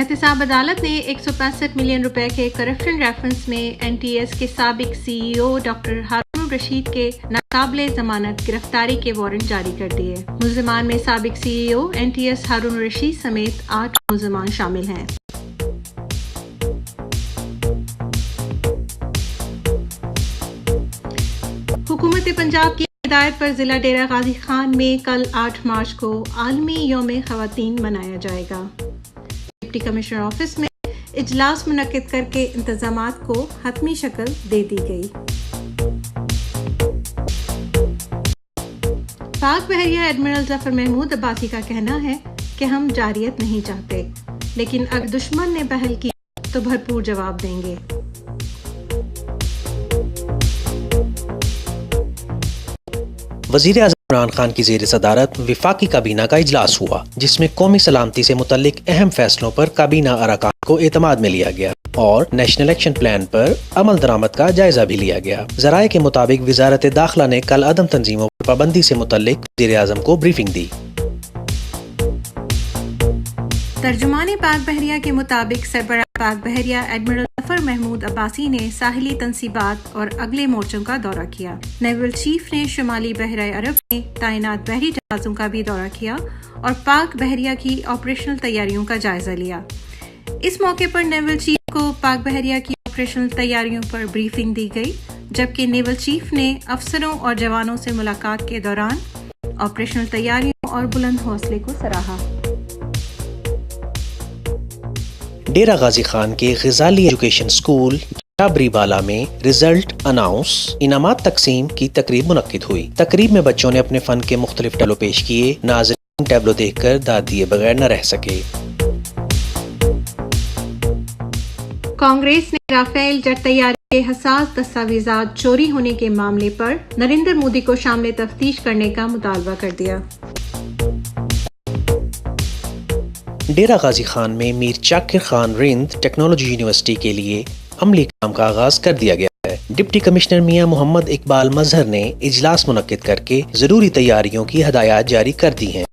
एहतसाब अदालत ने 165 मिलियन रुपए के करप्शन रेफरेंस में NTS के साबिक CEO डॉक्टर हारून रशीद के नाकाबिले जमानत गिरफ्तारी के वारंट जारी कर दिए। मुल्जिमान में साबिक CEO NTS हारून रशीद समेत 8 मुल्जिमान शामिल हैं। हुकूमत पंजाब की हिदायत पर जिला डेरा गाजी खान में कल 8 मार्च को आलमी यौम ख़वातीन मनाया जाएगा। डिप्टी कमिश्नर ऑफिस में इजलास मुनक्किद करके इंतजामात को हतमी शक्ल दे दी गई। पाक बहरिया एडमिरल जफर महमूद अब्बासी का कहना है कि हम जारियत नहीं चाहते, लेकिन अगर दुश्मन ने पहल की तो भरपूर जवाब देंगे। वज़ीर आज़म इमरान खान की ज़ेर सदारत विफाकी काबीना का इजलास हुआ, जिसमें कौमी सलामती से मुतल्लिक अहम फैसलों पर काबीना अरकान को एतमाद में लिया गया और नेशनल एक्शन प्लान पर अमल दरामद का जायजा भी लिया गया। ज़राए के मुताबिक वज़ारत दाखिला ने कल अदम तंजीमों पर पाबंदी से मुतल्लिक वज़ीर आज़म को ब्रीफिंग दी। तर्जुमाने पाक बहरिया के मुताबिक सरबराह पाक बहरिया एडमिरल जफर महमूद अब्बासी ने साहिली तंसीबात और अगले मोर्चों का दौरा किया। नेवल चीफ ने शुमाली बहरा अरब में तैनात बहरी जहाज़ों का भी दौरा किया और पाक बहरिया की ऑपरेशनल तैयारियों का जायजा लिया। इस मौके पर नेवल चीफ को पाक बहरिया की ऑपरेशनल तैयारियों पर ब्रीफिंग दी गई, जबकि नेवल चीफ ने अफसरों और जवानों से मुलाकात के दौरान ऑपरेशनल तैयारियों और बुलंद हौसले को सराहा। डेरा गाजी खान के ग़ज़ाली एजुकेशन स्कूल शाबरीबाला में रिजल्ट अनाउंस इनामात तकसीम की तकरीब मुनक्किद हुई। तकरीब में बच्चों ने अपने फन के मुख्तलिफ टैबलो पेश किए। नाज़रीन टैबलो देखकर दाद दिए बगैर न रह सके। कांग्रेस ने राफेल जेट तैयारी के हसास दस्तावेजात चोरी होने के मामले पर नरेंद्र मोदी को शामिल तफ्तीश करने का मुतालबा कर दिया। डेरा गाजी खान में मीर जाकिर खान रिंद टेक्नोलॉजी यूनिवर्सिटी के लिए अमली काम का आगाज कर दिया गया है। डिप्टी कमिश्नर मियां मोहम्मद इकबाल मजहर ने इजलास मुनक्किद करके जरूरी तैयारियों की हदायत जारी कर दी हैं।